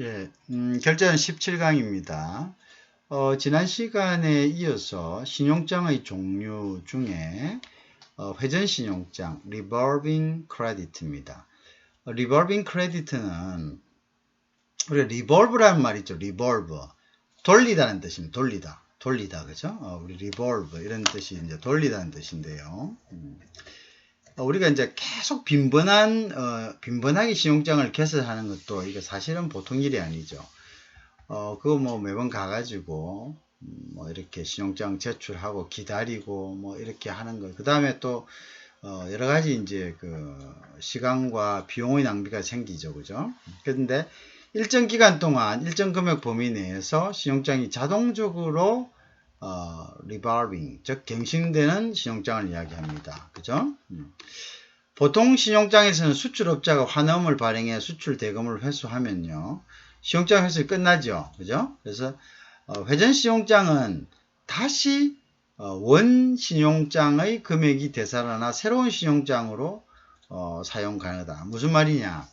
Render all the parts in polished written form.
예, 결제는 17강입니다. 지난 시간에 이어서 신용장의 종류 중에 회전신용장, revolving credit입니다. revolving credit는 우리가 revolve라는 말 있죠. revolve. 돌리다는 뜻입니다. 돌리다, 그죠? 우리 revolve 이런 뜻이 이제 돌리다는 뜻인데요. 우리가 이제 계속 빈번하게 신용장을 개설하는 것도 이게 사실은 보통 일이 아니죠. 그거 뭐 매번 가가지고 뭐 이렇게 신용장 제출하고 기다리고 뭐 이렇게 하는 거. 그 다음에 또 여러 가지 이제 그 시간과 비용의 낭비가 생기죠, 그죠? 그런데 일정 기간 동안 일정 금액 범위 내에서 신용장이 자동적으로 revolving, 즉 갱신되는 신용장을 이야기합니다. 그죠? 보통 신용장에서는 수출업자가 환음을 발행해 수출 대금을 회수하면요, 신용장 회수가 끝나죠. 그죠? 그래서 회전 신용장은 다시 원 신용장의 금액이 되살아나 새로운 신용장으로 사용 가능하다. 무슨 말이냐?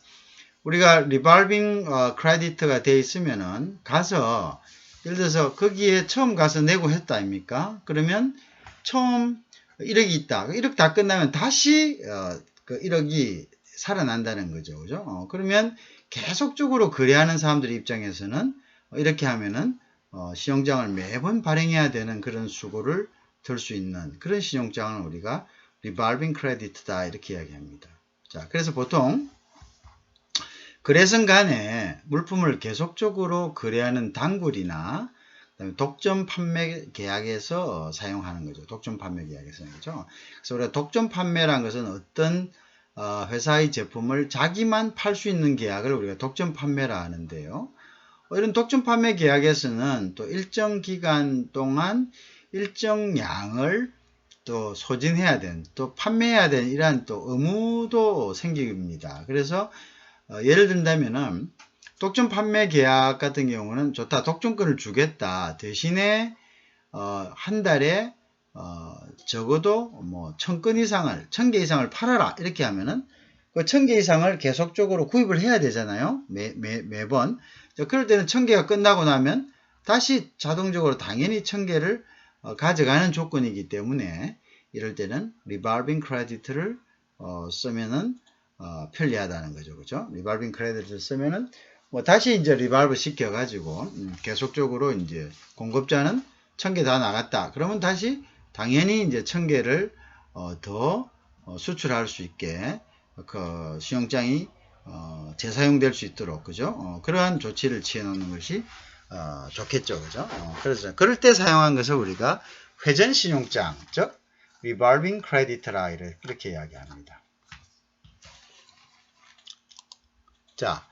우리가 revolving credit가 되어 있으면은 가서 예를 들어서 거기에 처음 가서 내고 했다 아닙니까? 그러면 처음 1억이 있다. 1억 다 끝나면 다시 그 1억이 살아난다는 거죠. 그죠? 그러면 계속적으로 거래하는 사람들 입장에서는 이렇게 하면은 신용장을 매번 발행해야 되는 그런 수고를 들 수 있는 그런 신용장을 우리가 revolving credit다 이렇게 이야기합니다. 자, 그래서 보통 거래선 간에 물품을 계속적으로 거래하는 단골이나 독점 판매 계약에서 사용하는 거죠. 독점 판매 계약에서 그죠. 그래서 우리가 독점 판매란 것은 어떤 회사의 제품을 자기만 팔 수 있는 계약을 우리가 독점 판매라 하는데요. 이런 독점 판매 계약에서는 또 일정 기간 동안 일정 양을 또 소진해야 되는, 또 판매해야 되는 이러한 또 의무도 생깁니다. 그래서 예를 든다면은 독점 판매 계약 같은 경우는 좋다. 독점권을 주겠다. 대신에 한 달에 적어도 뭐 1000건 이상을 1000개 이상을 팔아라. 이렇게 하면은 그 1000개 이상을 계속적으로 구입을 해야 되잖아요. 매번. 그럴 때는 1000개가 끝나고 나면 다시 자동적으로 당연히 1000개를 가져가는 조건이기 때문에 이럴 때는 revolving credit를 쓰면은 편리하다는 거죠. 그죠? 리발빙 크레딧을 쓰면은 뭐 다시 이제 리발브 시켜 가지고 계속적으로 이제 공급자는 1000개 다 나갔다. 그러면 다시 당연히 이제 1000개를 더 수출할 수 있게 그 신용장이 재사용될 수 있도록 그죠? 그러한 조치를 취해 놓는 것이 좋겠죠. 그죠? 그래서 그럴 때 사용한 것을 우리가 회전 신용장, 즉 revolving credit라 이렇게 이야기합니다. 자,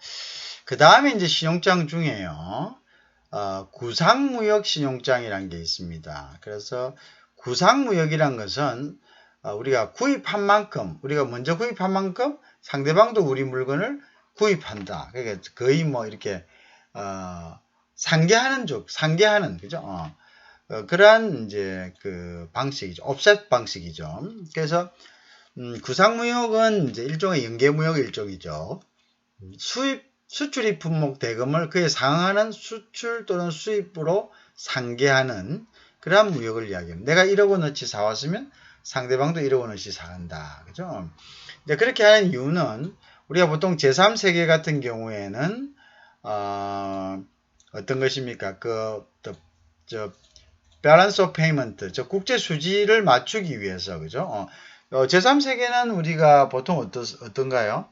그 다음에 이제 신용장 중에요, 구상무역 신용장이라는 게 있습니다. 그래서 구상무역이란 것은 우리가 구입한 만큼, 우리가 먼저 구입한 만큼 상대방도 우리 물건을 구입한다. 그러니까 거의 뭐 이렇게 상계하는 그죠? 그러한 이제 그 방식이죠. 옵셋 방식이죠. 그래서 구상무역은 이제 일종의 연계무역 일종이죠. 수출입 품목 대금을 그에 상응하는 수출 또는 수입으로 상계하는 그러한 무역을 이야기합니다. 내가 1억 원어치 사왔으면 상대방도 1억 원어치 사간다. 그죠? 이제 그렇게 하는 이유는 우리가 보통 제3세계 같은 경우에는 어떤 것입니까? balance of payment, 국제 수지를 맞추기 위해서, 그죠? 제3세계는 우리가 보통 어떤가요?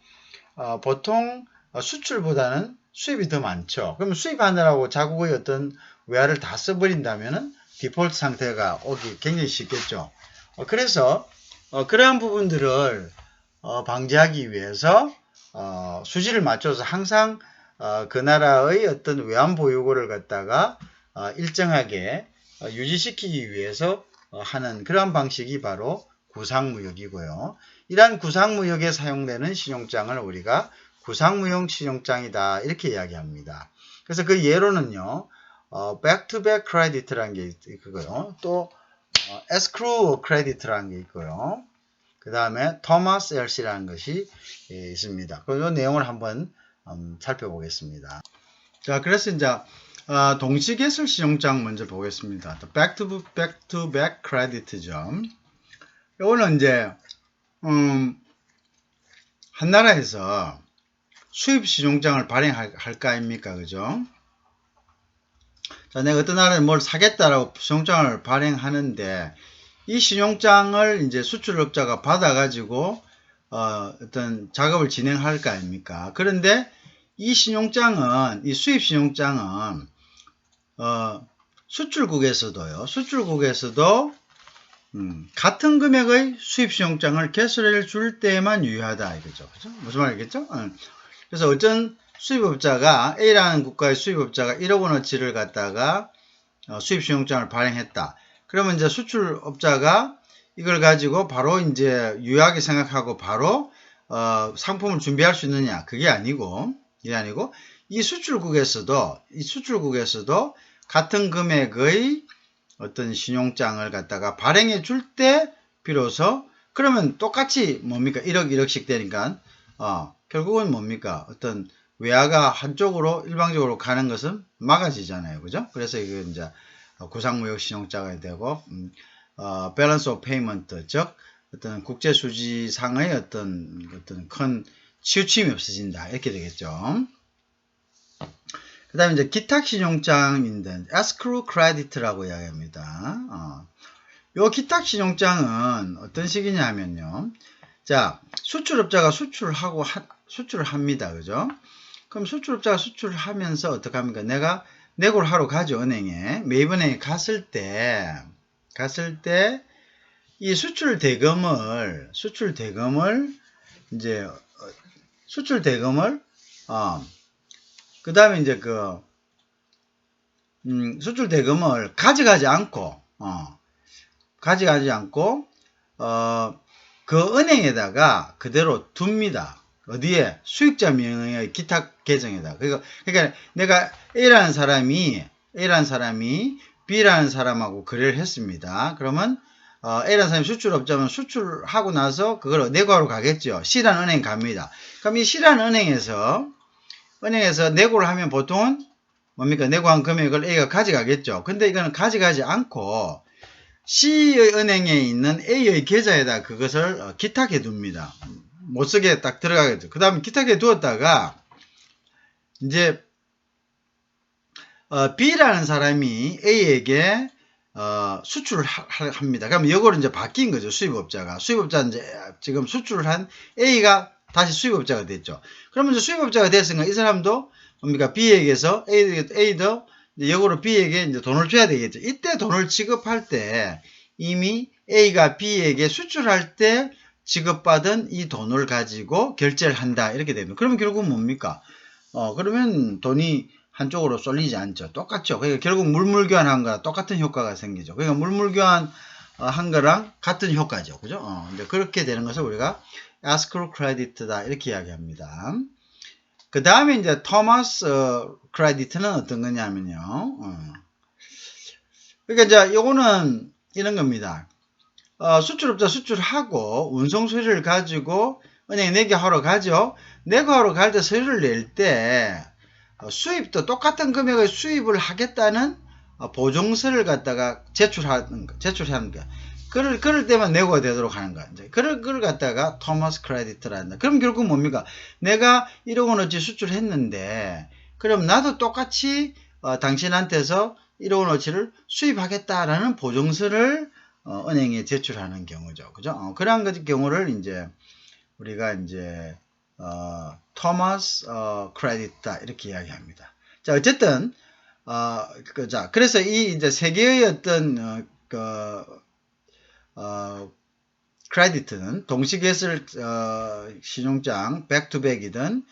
보통 수출보다는 수입이 더 많죠. 그럼 수입하느라고 자국의 어떤 외화를 다 써버린다면은 디폴트 상태가 오기 굉장히 쉽겠죠. 그래서 그러한 부분들을 방지하기 위해서 수지를 맞춰서 항상 그 나라의 어떤 외환 보유고를 갖다가 일정하게 유지시키기 위해서 하는 그러한 방식이 바로 구상무역이고요. 이러한 구상무역에 사용되는 신용장을 우리가 구상무역 신용장이다 이렇게 이야기합니다. 그래서 그 예로는요, back-to-back credit라는 게 있고요, 또 escrow credit라는 게 있고요, 그 다음에 Thomas LC라는 것이 있습니다. 그 내용을 한번 살펴보겠습니다. 자, 그래서 이제 동시개설 신용장 먼저 보겠습니다. back to back credit죠. 이거는 이제 한 나라에서 수입 신용장을 발행할 거 아닙니까, 그죠? 자, 내가 어떤 나라에 뭘 사겠다라고 신용장을 발행하는데 이 신용장을 이제 수출업자가 받아가지고 어떤 작업을 진행할 거 아닙니까? 그런데 이 신용장은, 이 수입 신용장은 수출국에서도 같은 금액의 수입 신용장을 개설해 줄 때만 유효하다 이거죠. 그죠? 무슨 말이겠죠? 그래서 어떤 수입업자가 A라는 국가의 수입업자가 1억 원어치를 갖다가 수입 신용장을 발행했다. 그러면 이제 수출업자가 이걸 가지고 바로 이제 유효하게 생각하고 바로 상품을 준비할 수 있느냐? 그게 아니고 이 수출국에서도 같은 금액의 어떤 신용장을 갖다가 발행해 줄 때 비로소 그러면 똑같이 뭡니까? 1억 1억씩 되니까 결국은 뭡니까? 어떤 외화가 한쪽으로 일방적으로 가는 것은 막아지잖아요. 그죠? 그래서 이게 이제 구상무역 신용장이 되고 balance of payment, 즉 어떤 국제 수지상의 어떤 큰 치우침이 없어진다. 이렇게 되겠죠. 그 다음에 이제 기탁신용장인데 escrow credit라고 이야기합니다. 요 기탁신용장은 어떤 식이냐 하면요. 자, 수출업자가 수출을 합니다. 그죠? 그럼 수출업자가 수출을 하면서 어떻게 합니까? 내가 내고를 하러 가죠, 은행에. 매입은행에 갔을 때 이 수출 대금을 이제 그 다음에 이제 수출 대금을 가져가지 않고 그 은행에다가 그대로 둡니다. 어디에? 수익자 명의의 기탁 계정에다. 그러니까 내가 A라는 사람이 B라는 사람하고 거래를 했습니다. 그러면 A라는 사람이 수출업자면 수출하고 나서 그걸 내고하러 가겠죠. C라는 은행 갑니다. 그럼 이 C라는 은행에서 내고를 하면 보통은 뭡니까? 내고한 금액을 A가 가져가겠죠. 근데 이거는 가져가지 않고 C의 은행에 있는 A의 계좌에다 그것을 기탁해 둡니다. 못 쓰게 딱 들어가겠죠. 그 다음에 기탁해 두었다가 이제 B라는 사람이 A에게 수출을 합니다. 그러면 이거를 이제 바뀐 거죠. 수입업자가 이제 지금 수출을 한 A가 다시 수입업자가 됐죠. 그러면 이제 수입업자가 됐으니까 이 사람도 뭡니까? B에게서 A도 역으로 B에게 이제 돈을 줘야 되겠죠. 이때 돈을 지급할 때 이미 A가 B에게 수출할 때 지급받은 이 돈을 가지고 결제를 한다. 이렇게 됩니다. 그러면 결국은 뭡니까? 그러면 돈이 한쪽으로 쏠리지 않죠. 똑같죠. 그러니까 결국 물물교환한 거랑 똑같은 효과가 생기죠. 그러니까 물물교환 한 거랑 같은 효과죠. 그죠? 이제 그렇게 되는 것을 우리가 escrow credit다. 이렇게 이야기합니다. 그 다음에 이제 토마스 크레디트는 어떤 거냐면요. 그러니까 이제 요거는 이런 겁니다. 수출업자 수출하고 운송 서류를 가지고 은행에 내고하러 가죠. 내고하러 갈 때 서류를 낼 때 수입도 똑같은 금액의 수입을 하겠다는 보증서를 갖다가 제출하는 거야. 그럴 때만 내고가 되도록 하는 거야. 이제 그걸 갖다가 토마스 크레디트라 한다. 그럼 결국 뭡니까? 내가 1억 원어치 수출했는데, 그럼 나도 똑같이 당신한테서 1억 원어치를 수입하겠다라는 보증서를 은행에 제출하는 경우죠. 그죠? 그러한 경우를 이제 우리가 이제 토마스 크레디트다 이렇게 이야기합니다. 자, 어쨌든 자, 그래서 이 이제 세 개의 어떤 크레디트는 동시개설 신용장 백투백이든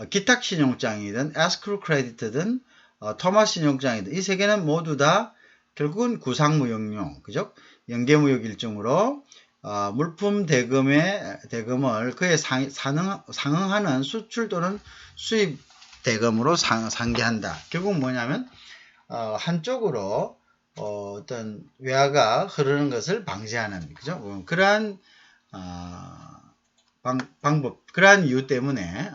기탁 신용장이든 에스크루 크레디트든 토마스 신용장이든 이 세 개는 모두 다 결국은 구상무역용, 그죠? 연계무역 일종으로 물품 대금을 그에 상응하는 수출 또는 수입 대금으로 상계한다. 결국 뭐냐면 한쪽으로 어떤 외화가 흐르는 것을 방지하는, 그죠? 그러한 방법, 그러한 이유 때문에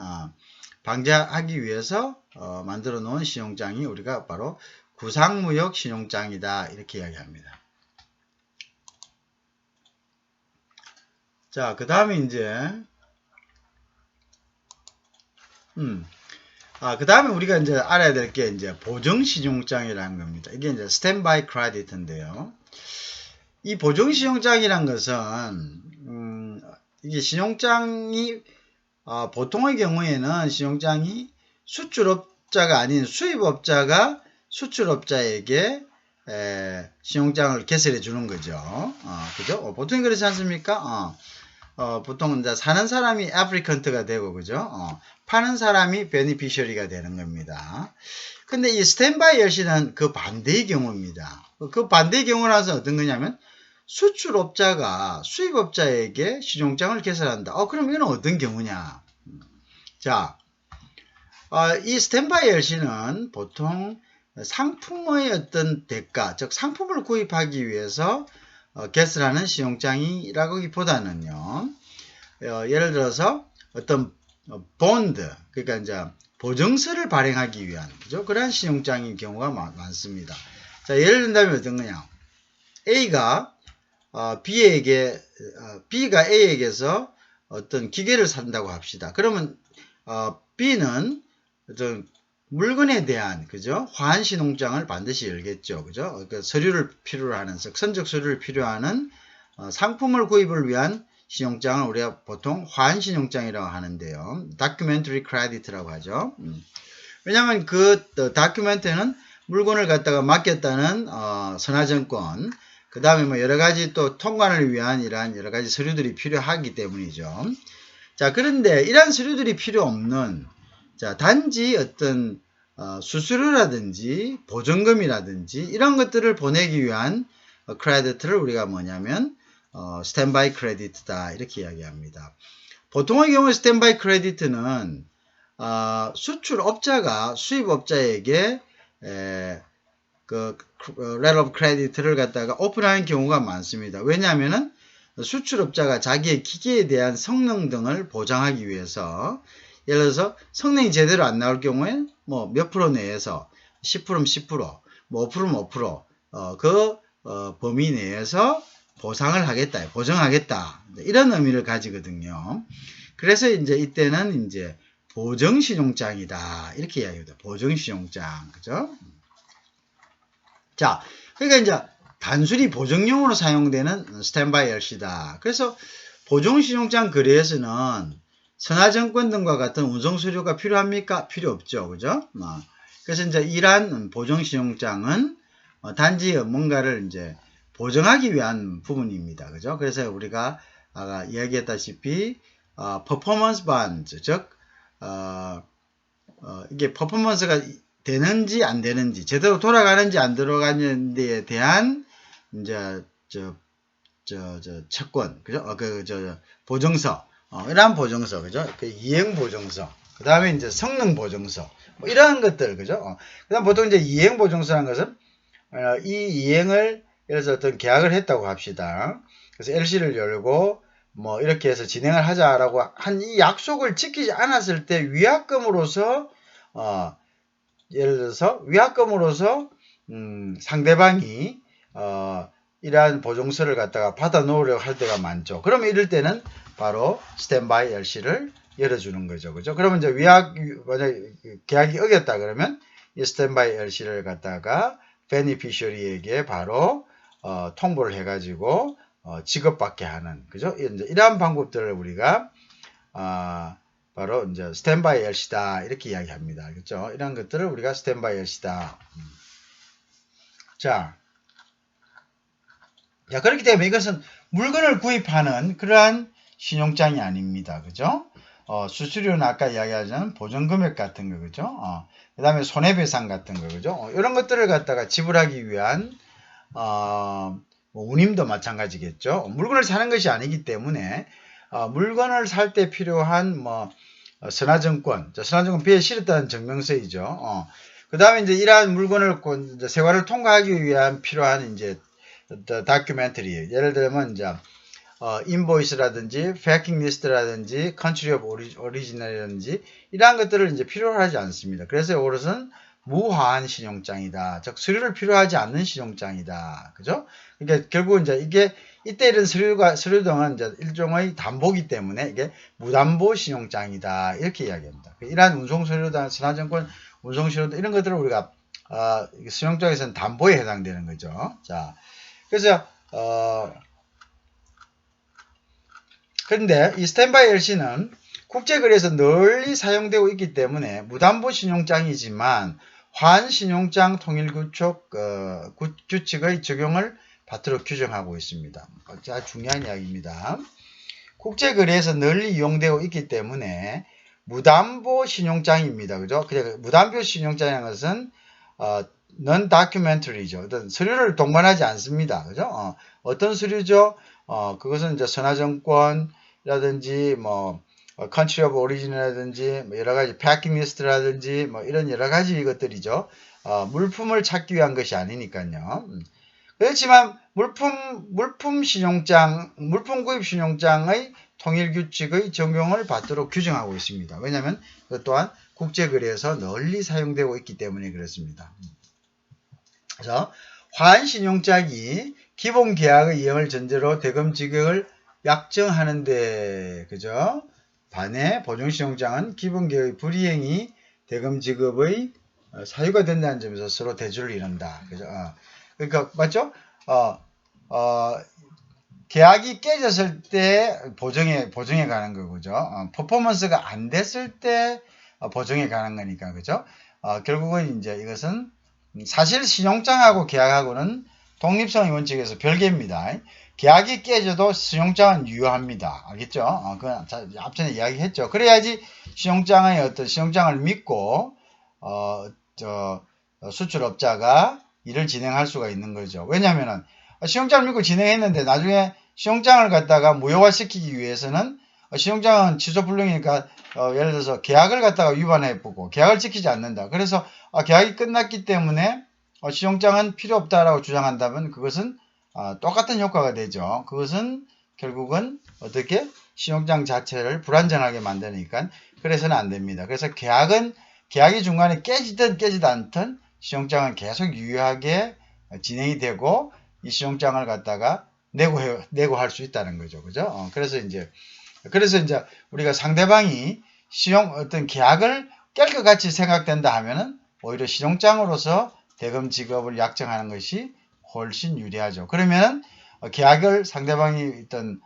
방지하기 위해서 만들어 놓은 신용장이 우리가 바로 구상무역 신용장이다. 이렇게 이야기합니다. 자, 그 다음에 이제, 그 다음에 우리가 이제 알아야 될 게 이제 보증신용장이라는 겁니다. 이게 이제 스탠바이 크레디트인데요. 이 보증신용장이란 것은, 이게 신용장이, 보통의 경우에는 신용장이 수출업자가 아닌 수입업자가 수출업자에게 신용장을 개설해 주는 거죠. 그죠? 보통 그렇지 않습니까? 보통 이제 사는 사람이 애플리컨트가 되고, 그죠? 파는 사람이 베니피셔리가 되는 겁니다. 근데 이 스탠바이 열시는 그 반대의 경우입니다. 그 반대의 경우라서 어떤 거냐면, 수출업자가 수입업자에게 신용장을 개설한다. 그럼 이건 어떤 경우냐? 자, 이 스탠바이 열시는 보통 상품의 어떤 대가, 즉 상품을 구입하기 위해서 개설하는 신용장이라기보다는요, 예를 들어서 어떤 본드, 그러니까 이제 보증서를 발행하기 위한, 그죠? 그러한 신용장인 경우가 많습니다. 자, 예를 든다면 어떤 거냐? A가 B가 A에게서 어떤 기계를 산다고 합시다. 그러면 B는 어떤 물건에 대한, 그죠? 화한 신용장을 반드시 열겠죠. 그죠? 그러니까 서류를 필요로 하는, 선적 서류를 필요하는 상품을 구입을 위한 신용장을 우리가 보통 화한 신용장이라고 하는데요. 다큐멘터리 크레디트라고 하죠. 왜냐하면 그 다큐멘터리는 물건을 갖다가 맡겼다는 선화증권, 그 다음에 뭐 여러 가지 또 통관을 위한 이러한 여러 가지 서류들이 필요하기 때문이죠. 자, 그런데 이러한 서류들이 필요 없는, 자, 단지 어떤 수수료라든지 보증금이라든지 이런 것들을 보내기 위한 크레디트를 우리가 뭐냐면 스탠바이 크레디트다, 이렇게 이야기합니다. 보통의 경우 스탠바이 크레디트는 수출업자가 수입업자에게 그 레터 오브 크레디트를 갖다가 오픈하는 경우가 많습니다. 왜냐하면은 수출업자가 자기의 기계에 대한 성능 등을 보장하기 위해서, 예를 들어서 성능이 제대로 안 나올 경우에 뭐 몇 프로 내에서 10%면 10%, 뭐 5%면 5%, 그 범위 내에서 보상을 하겠다, 보정하겠다, 이런 의미를 가지거든요. 그래서 이제 이때는 이제 보증신용장이다, 이렇게 이야기합니다. 보증신용장, 그죠? 자, 그러니까 이제 단순히 보증용으로 사용되는 스탠바이 열시다. 그래서 보증신용장 거래에서는 선화증권 등과 같은 운송서류가 필요합니까? 필요 없죠. 그죠? 그래서 이제 이러한 보증신용장은 단지 뭔가를 이제 보증하기 위한 부분입니다. 그죠? 그래서 우리가 아까 이야기했다시피 퍼포먼스 반드, 즉 이게 퍼포먼스가 되는지 안 되는지, 제대로 돌아가는지 안 돌아가는지에 대한 이제 채권, 그죠? 보증서, 이러한 보증서, 그죠? 그 이행 보증서, 그 다음에 이제 성능 보증서, 뭐 이러한 것들, 그죠? 그다음 보통 이제 이행 보증서라는 것은 이 이행을, 예를 들어서 어떤 계약을 했다고 합시다. 그래서 LC를 열고 뭐 이렇게 해서 진행을 하자라고 한 이 약속을 지키지 않았을 때 위약금으로서 예를 들어서 위약금으로서 상대방이 이러한 보증서를 갖다가 받아 놓으려고 할 때가 많죠. 그러면 이럴 때는 바로 스탠바이 LC를 열어주는 거죠. 그죠? 그러면 이제 만약 계약이 어겼다 그러면 이 스탠바이 LC를 갖다가 베니피셔리에게 바로 통보를 해가지고 지급받게 하는, 그죠? 이러한 방법들을 우리가 바로 이제 스탠바이 LC다, 이렇게 이야기합니다. 알겠죠? 이런 것들을 우리가 스탠바이 LC다. 자, 그렇기 때문에 이것은 물건을 구입하는 그러한 신용장이 아닙니다. 그죠? 수수료는 아까 이야기하자면 보증금액 같은 거, 그죠? 그 다음에 손해배상 같은 거, 그죠? 이런 것들을 갖다가 지불하기 위한, 뭐 운임도 마찬가지겠죠? 물건을 사는 것이 아니기 때문에, 물건을 살 때 필요한, 뭐, 선화증권, 선화증권 비에 실었다는 증명서이죠. 그 다음에 이제 이러한 물건을, 세관을 통과하기 위한 필요한 이제, 다큐멘터리. 예를 들면, 이제, 인보이스라든지 패킹 리스트라든지 컨트리 오브 오리지널이라든지 이러한 것들을 이제 필요로 하지 않습니다. 그래서 이것은 무화한 신용장이다. 즉 서류를 필요하지 않는 신용장이다. 그죠? 그러니까 결국 이제 이게 이때 이런 서류 등은 이제 일종의 담보기 때문에 이게 무담보 신용장이다. 이렇게 이야기합니다. 이러한 운송서류다, 선화증권 운송서류 이런 것들을 우리가 신용장에서는 담보에 해당되는 거죠. 자, 그래서 그런데 이 스탠바이 LC는 국제거래에서 널리 사용되고 있기 때문에 무담보 신용장이지만 환신용장 통일규칙의 적용을 받도록 규정하고 있습니다. 자, 중요한 이야기입니다. 국제거래에서 널리 이용되고 있기 때문에 무담보 신용장입니다. 그죠? 무담보 신용장이라는 것은 non-documentary죠. 어떤 서류를 동반하지 않습니다. 그죠? 어떤 서류죠? 그것은 이제 선화증권이라든지 country of origin이라든지 여러 가지 packing list라든지 이런 여러 가지 것들이죠. 물품을 찾기 위한 것이 아니니까요. 그렇지만 물품 신용장, 물품 구입 신용장의 통일 규칙의 적용을 받도록 규정하고 있습니다. 왜냐하면 그것 또한 국제거래에서 널리 사용되고 있기 때문에 그렇습니다. 그래서 환신용장이 기본 계약의 이행을 전제로 대금 지급을 약정하는데, 그죠? 반해 보증신용장은 기본 계약의 불이행이 대금 지급의 사유가 된다는 점에서 서로 대조를 이룬다. 그죠? 그러니까 맞죠? 계약이 깨졌을 때 보증에 가는 거죠. 퍼포먼스가 안 됐을 때 보증에 가는 거니까, 그죠? 결국은 이제 이것은 사실 신용장하고 계약하고는 독립성의 원칙에서 별개입니다. 계약이 깨져도 신용장은 유효합니다. 알겠죠? 그 앞전에 이야기했죠. 그래야지 신용장의 어떤 신용장을 믿고 수출업자가 일을 진행할 수가 있는 거죠. 왜냐하면은 신용장을 믿고 진행했는데 나중에 신용장을 갖다가 무효화시키기 위해서는 신용장은 취소불능이니까 예를 들어서 계약을 갖다가 위반해보고 계약을 지키지 않는다. 그래서 계약이 끝났기 때문에 신용장은 필요 없다라고 주장한다면 그것은 똑같은 효과가 되죠. 그것은 결국은 어떻게 신용장 자체를 불안정하게 만드니까 그래서는 안 됩니다. 그래서 계약이 중간에 깨지든 깨지지 않든 신용장은 계속 유효하게 진행이 되고 이 신용장을 갖다가 내고 할 수 있다는 거죠. 그죠? 그래서 이제 우리가 상대방이 어떤 계약을 깰 것 같이 생각된다 하면은 오히려 신용장으로서 대금 지급을 약정하는 것이 훨씬 유리하죠. 그러면 계약을 상대방이 어떤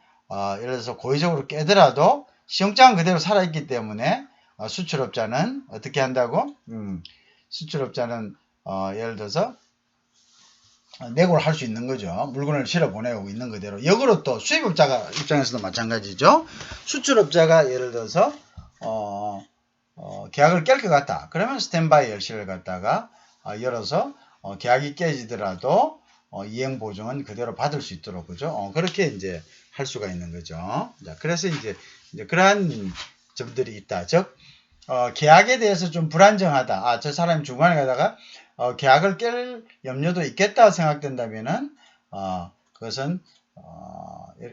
예를 들어서 고의적으로 깨더라도 신용장은 그대로 살아있기 때문에 수출업자는 어떻게 한다고? 수출업자는 예를 들어서 내고를 할 수 있는 거죠. 물건을 실어 보내고 있는 그대로. 역으로 또 수입업자가 입장에서도 마찬가지죠. 수출업자가 예를 들어서 계약을 깰 것 같다. 그러면 스탠바이 LC를 갖다가 열어서 계약이 깨지더라도 이행 보증은 그대로 받을 수 있도록 그죠. 그렇게 이제 할 수가 있는 거죠. 자, 그래서 이제 그러한 점들이 있다. 즉 계약에 대해서 좀 불안정하다. 저 사람이 중간에 가다가 계약을 깰 염려도 있겠다 생각된다면은 그것은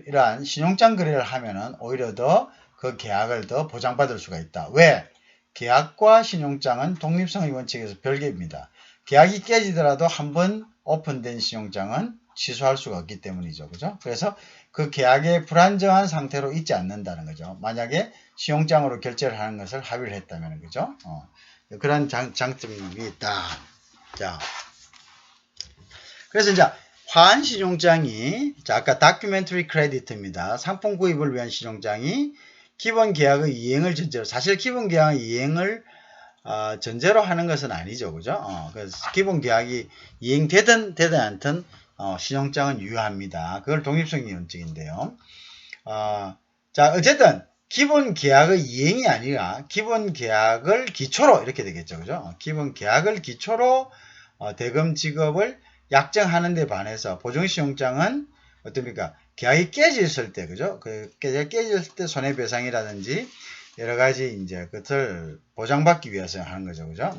이러한 신용장 거래를 하면은 오히려 더 그 계약을 더 보장받을 수가 있다. 왜? 계약과 신용장은 독립성의 원칙에서 별개입니다. 계약이 깨지더라도 한번 오픈된 신용장은 취소할 수가 없기 때문이죠. 그죠? 그래서 그 계약의 불안정한 상태로 있지 않는다는 거죠. 만약에 신용장으로 결제를 하는 것을 합의를 했다면, 그죠? 그런 장점이 있다. 자, 그래서 이제 화한 신용장이, 아까 다큐멘터리 크레디트입니다. 상품 구입을 위한 신용장이 기본 계약의 이행을 전제로, 사실 기본 계약의 이행을 전제로 하는 것은 아니죠. 그죠? 그래서 기본 계약이 이행되든 않든 신용장은 유효합니다. 그걸 독립성의 원칙인데요. 자, 어쨌든 기본 계약의 이행이 아니라 기본 계약을 기초로 이렇게 되겠죠. 그죠? 기본 계약을 기초로 대금 지급을 약정하는 데 반해서 보증신용장은 어떻습니까? 계약이 깨졌을 때, 그죠? 깨졌을 때 손해배상이라든지 여러 가지 이제 그것을 보장받기 위해서 하는 거죠. 그죠?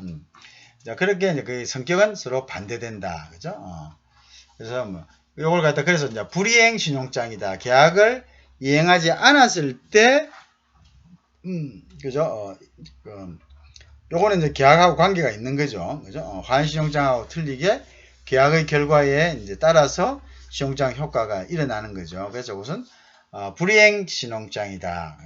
자, 그렇게 이제 그 성격은 서로 반대된다. 그죠? 그래서 요걸 갖다 그래서 이제 불이행 신용장이다. 계약을 이행하지 않았을 때, 그죠? 요거는 이제 계약하고 관계가 있는 거죠. 그죠? 화환신용장하고 틀리게 계약의 결과에 이제 따라서 신용장 효과가 일어나는 거죠. 그래서 그것은 불이행 신용장이다.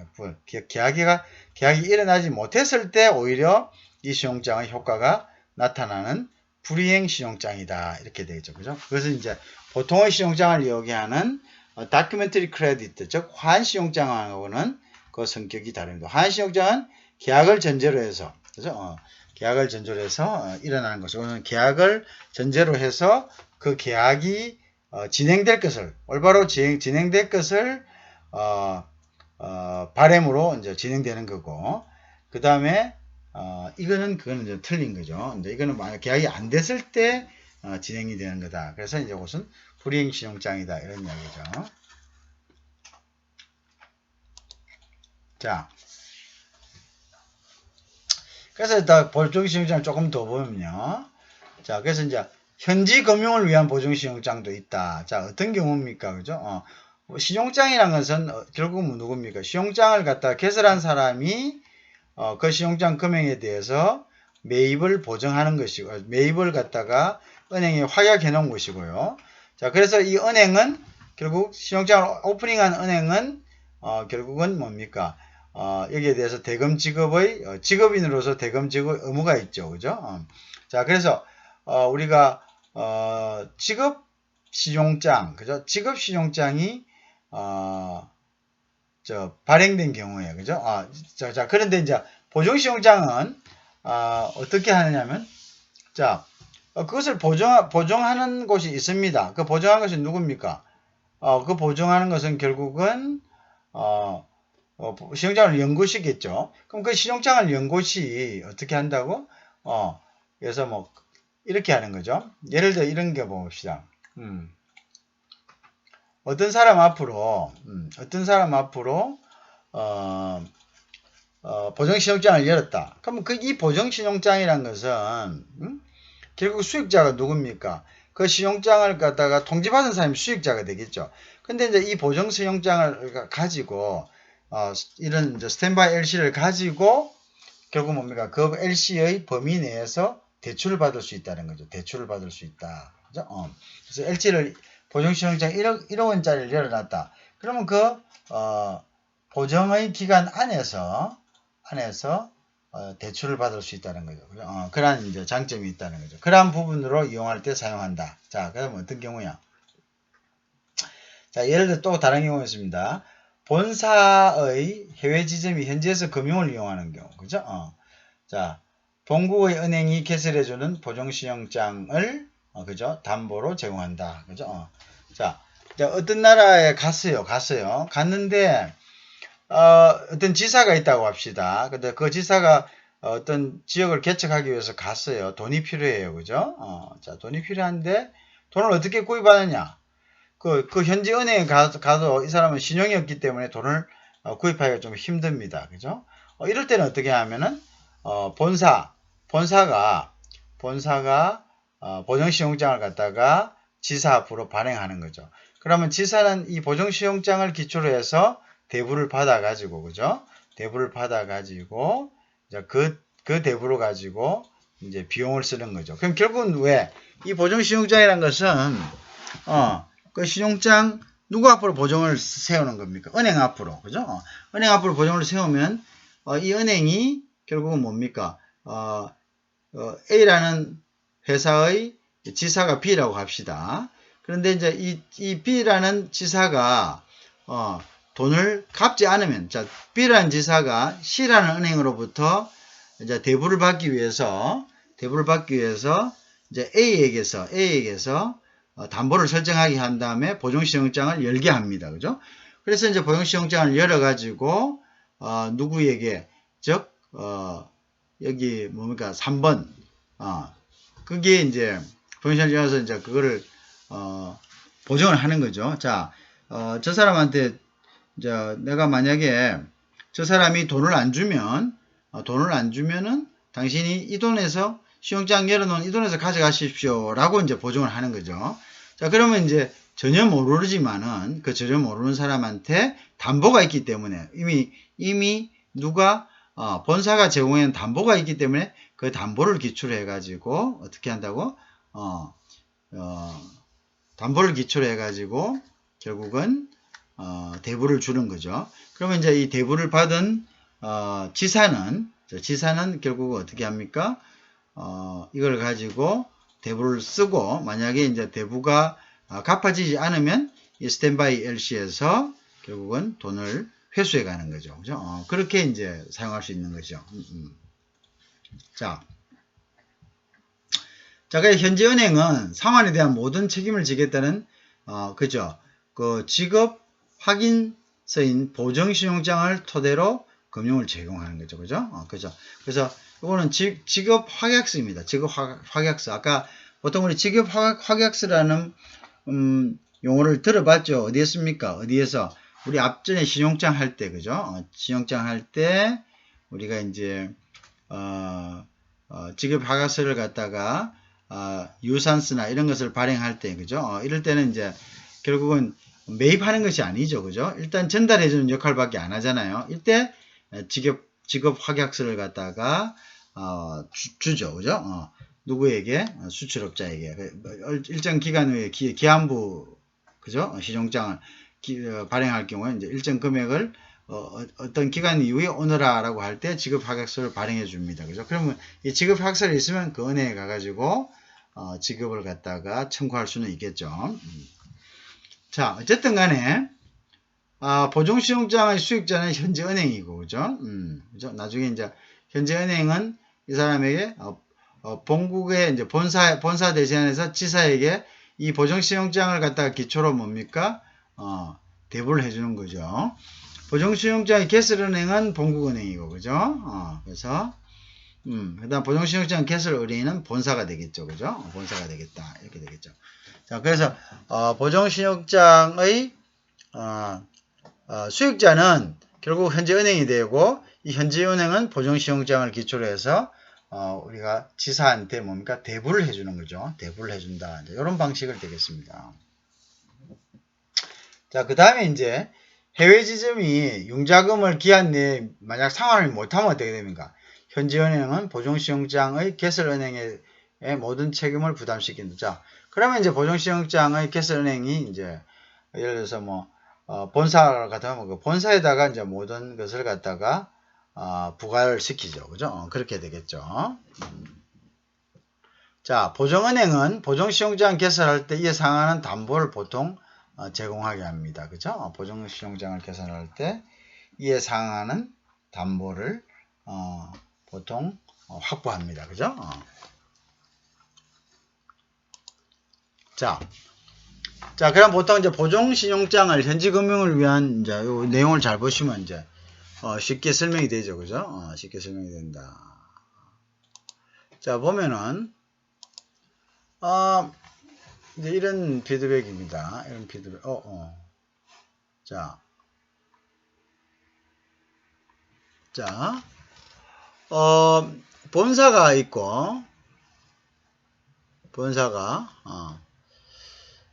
계약이 일어나지 못했을 때 오히려 이 신용장의 효과가 나타나는 불이행 신용장이다. 이렇게 되겠죠. 그죠? 그것은 이제 보통의 신용장을 이야기하는 다큐멘터리 크레디트, 즉 화환신용장하고는 그 성격이 다릅니다. 화환신용장은 계약을 전제로 해서, 그죠? 계약을 전제로 해서 일어나는 것이고, 그거는 계약을 전제로 해서 그 계약이 진행될 것을, 올바로 진행될 것을 바람으로 이제 진행되는 거고, 그 다음에 그거는 이제 틀린 거죠. 이제 이거는 만약 계약이 안 됐을 때 진행이 되는 거다. 그래서 이제 그것은 불이행 신용장이다. 이런 이야기죠. 자, 그래서 일단 보증신용장을 조금 더 보면요. 자, 그래서 이제 현지 금융을 위한 보증신용장도 있다. 자, 어떤 경우입니까? 그죠? 신용장이라는 것은 결국은 누굽니까? 신용장을 갖다 개설한 사람이 그 신용장 금액에 대해서 매입을 보증하는 것이고, 매입을 갖다가 은행에 확약해 놓은 것이고요. 자, 그래서 이 은행은 결국 신용장을 오프닝한 은행은 결국은 뭡니까? 여기에 대해서 대금 지급의 직업인으로서 대금 지급의 의무가 있죠. 그죠? 자, 그래서 우리가 지급 신용장, 그죠? 지급 신용장이 발행된 경우에, 그죠? 자, 그런데 이제 보증 신용장은 어떻게 하느냐면, 자, 그것을 보증하는 곳이 있습니다. 그 보증하는 것이 누굽니까? 그 보증하는 것은 결국은 신용장을 연 곳이겠죠. 그럼 그 신용장을 연 곳이 어떻게 한다고? 그래서 뭐 이렇게 하는 거죠. 예를 들어 이런 게 봅시다. 어떤 사람 앞으로 보증신용장을 열었다. 그러면 이 보증신용장이란 것은 결국 수익자가 누굽니까? 그 신용장을 갖다가 통지받은 사람이 수익자가 되겠죠. 근데 이제 이 보증신용장을 가지고 이런 이제 스탠바이 LC를 가지고 결국 뭡니까? 그 LC의 범위 내에서 대출을 받을 수 있다는 거죠. 대출을 받을 수 있다. 그죠? 그래서 LC를 보증신용장 1억 원짜리를 열어놨다. 그러면 그 보증의 기간 안에서 대출을 받을 수 있다는 거죠. 그러한 이제 장점이 있다는 거죠. 그러한 부분으로 이용할 때 사용한다. 자, 그럼 어떤 경우야? 자, 예를 들어 또 다른 경우가 있습니다. 본사의 해외 지점이 현지에서 금융을 이용하는 경우, 그죠? 자, 본국의 은행이 개설해주는 보증신용장을 그죠? 담보로 제공한다, 그죠? 자, 어떤 나라에 갔어요. 갔는데 어떤 지사가 있다고 합시다. 근데 그 지사가 어떤 지역을 개척하기 위해서 갔어요. 돈이 필요해요, 그죠? 자, 돈이 필요한데 돈을 어떻게 구입하느냐? 그 현지 은행에 가도 이 사람은 신용이 없기 때문에 돈을 구입하기가 좀 힘듭니다. 그죠? 이럴 때는 어떻게 하면은 본사가 보증신용장을 갖다가 지사 앞으로 발행하는 거죠. 그러면 지사는 이 보증신용장을 기초로 해서 대부를 받아가지고, 그죠? 대부를 받아가지고, 이제 그 대부로 가지고 이제 비용을 쓰는 거죠. 그럼 결국은 왜? 이 보증신용장이라는 것은, 그 신용장 누구 앞으로 보증을 세우는 겁니까? 은행 앞으로, 그죠? 은행 앞으로 보증을 세우면 이 은행이 결국은 뭡니까? A라는 회사의 지사가 B라고 합시다. 그런데 이제 이 B라는 지사가 돈을 갚지 않으면, 자, B라는 지사가 C라는 은행으로부터 이제 대부를 받기 위해서 이제 A에게서 담보를 설정하게 한 다음에 보증신용장을 열게 합니다. 그죠? 그래서 이제 보증신용장을 열어가지고, 누구에게, 즉, 여기 뭡니까? 3번. 그게 이제 보증신용장에서 이제 그거를, 보증을 하는 거죠. 자, 저 사람한테, 이제 내가 만약에 저 사람이 돈을 안 주면은 당신이 이 돈에서 신용장 열어놓은 이 돈에서 가져가십시오. 라고 이제 보증을 하는 거죠. 자, 그러면 이제 전혀 모르지만은 그 전혀 모르는 사람한테 담보가 있기 때문에 이미 누가 본사가 제공한 담보가 있기 때문에 그 담보를 기초로 해가지고 어떻게 한다고? 담보를 기초로 해가지고 결국은 대부를 주는 거죠. 그러면 이제 이 대부를 받은 지사는 결국 어떻게 합니까? 이걸 가지고 대부를 쓰고 만약에 이제 대부가 갚아지지 않으면 이 스탠바이 LC에서 결국은 돈을 회수해 가는 거죠. 그죠? 그렇게 이제 사용할 수 있는 거죠. 자, 그래서 현지은행은 상환에 대한 모든 책임을 지겠다는, 그죠? 그 지급 확인서인 보정신용장을 토대로 금융을 제공하는 거죠. 그죠? 그죠? 그래서 이거는 지급 확약서입니다. 지급 확약서. 아까 보통 우리 지급 확약서라는, 용어를 들어봤죠? 어디에 씁니까? 어디에서? 우리 앞전에 신용장 할 때, 그죠? 신용장 할 때, 우리가 이제, 지급 확약서를 갖다가, 유산쓰나 이런 것을 발행할 때, 그죠? 이럴 때는 이제, 결국은 매입하는 것이 아니죠. 그죠? 일단 전달해주는 역할밖에 안 하잖아요. 이때, 지급 확약서를 갖다가, 주죠. 그죠? 누구에게? 수출업자에게. 일정 기간 후에 기한부, 그죠? 신용장을 발행할 경우에 이제 일정 금액을 어떤 기간 이후에 오너라라고 할 때 지급 확약서를 발행해 줍니다. 그죠? 그러면 이 지급 확약서를 있으면 그 은행에 가가지고 지급을 갖다가 청구할 수는 있겠죠. 자, 어쨌든 간에 보증신용장의 수익자는 현지은행이고, 그죠? 그죠? 나중에 이제 현지은행은 이 사람에게 본국의 이제 본사 대신해서 지사에게 이 보증신용장을 갖다가 기초로 뭡니까? 대부를 해주는 거죠. 보증신용장의 개설은행은 본국은행이고, 그죠? 그래서, 그 다음 보증신용장 개설의뢰인은 본사가 되겠죠. 그죠? 본사가 되겠다. 이렇게 되겠죠. 자, 그래서, 보증신용장의, 수익자는 결국 현지은행이 되고, 이 현지은행은 보증신용장을 기초로 해서, 우리가 지사한테 뭡니까? 대부를 해주는 거죠. 대부를 해준다. 이런 방식을 되겠습니다. 자, 그 다음에 이제 해외 지점이 융자금을 기한 내에 만약 상환을 못하면 어떻게 됩니까? 현지은행은 보증신용장의 개설은행의 모든 책임을 부담시킨다. 자, 그러면 이제 보증신용장의 개설은행이 이제 예를 들어서 뭐 본사 같으면 그 본사에다가 이제 모든 것을 갖다가 부과를 시키죠. 그죠? 그렇게 되겠죠. 자, 보증은행은 보증신용장 개설할 때 이에 상하는 담보를 보통 제공하게 합니다. 그죠? 보증신용장을 개설할 때 이에 상하는 담보를 보통 확보합니다. 그죠? 자, 그럼 보통 이제 보증신용장을 현지금융을 위한 이제 요 내용을 잘 보시면 이제 쉽게 설명이 되죠. 그죠? 쉽게 설명이 된다. 자, 보면은 이제 이런 피드백입니다. 이런 피드백. 자, 본사가 있고, 본사가,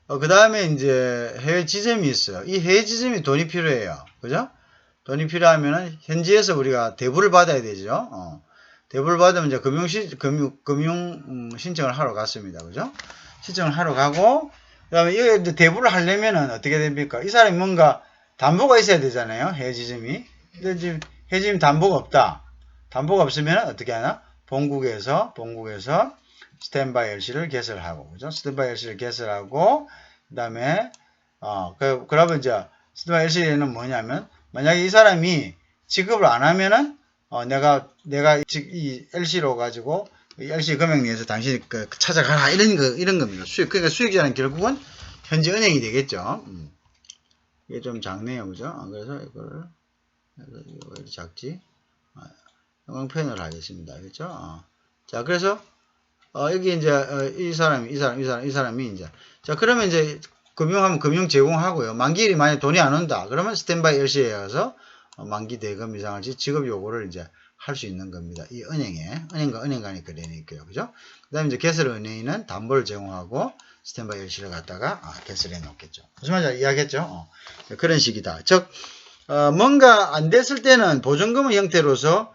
그 다음에 이제 해외 지점이 있어요. 이 해외 지점이 돈이 필요해요. 그죠? 돈이 필요하면은 현지에서 우리가 대부를 받아야 되죠. 대부를 받으면 이제 금융 신청을 하러 갔습니다. 그죠? 신청을 하러 가고, 그 다음에 이제 대부를 하려면은 어떻게 됩니까? 이 사람이 뭔가 담보가 있어야 되잖아요. 해외 지점이. 근데 지금 해외 지점 담보가 없다. 담보가 없으면 어떻게 하나? 본국에서 스탠바이 LC를 개설하고, 그죠? 스탠바이 LC를 개설하고, 그 다음에, 그러면 이제, 스탠바이 LC는 뭐냐면, 만약에 이 사람이 지급을 안 하면은, 내가 이 LC로 가지고, 이 LC 금액 내에서 당신이 찾아가라. 이런 겁니다. 그러니까 수익자는 결국은 현지은행이 되겠죠. 이게 좀 작네요. 그죠? 그래서 이걸, 왜 이렇게 작지? 형광 펜을 하겠습니다. 그죠? 자, 그래서, 여기 이제, 이 사람이 이제, 자, 그러면 이제, 금융 제공하고요. 만기일이 만약 돈이 안 온다. 그러면 스탠바이 LC에 가서, 만기 대금 이상을 지급 요구를 이제 할 수 있는 겁니다. 은행과 은행 간의 거래니까요. 그죠? 그 다음에 이제 개설은행은 담보를 제공하고, 스탠바이 LC를 갖다가 캔슬해 놓겠죠. 무슨 말인지 이야기했죠? 그런 식이다. 즉 뭔가 안 됐을 때는 보증금 형태로서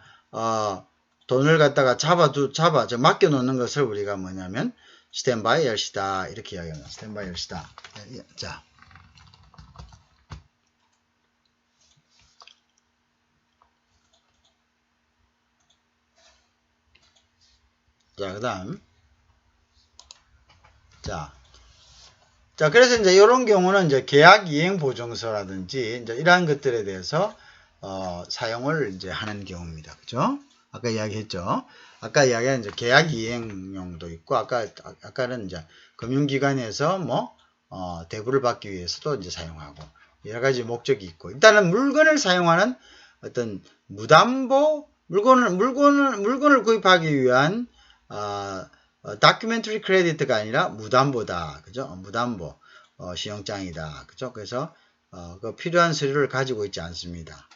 돈을 갖다가 맡겨 놓는 것을 우리가 뭐냐면 스탠바이 LC다 이렇게 이야기합니다. 스탠바이 LC다. 자. 자, 그 다음. 자, 그래서 이제 이런 경우는 이제 계약 이행 보증서라든지 이제 이러한 것들에 대해서 사용을 이제 하는 경우입니다. 그죠? 아까 이야기했죠? 아까 이야기한 이제 계약 이행용도 있고, 아까는 이제 금융기관에서 대부를 받기 위해서도 이제 사용하고, 여러 가지 목적이 있고, 일단은 물건을 사용하는 어떤 무담보, 물건을 구입하기 위한, 다큐멘터리 크레디트가 아니라 무담보다. 그죠? 무담보, 신용장이다. 그죠? 그래서, 그 필요한 서류를 가지고 있지 않습니다.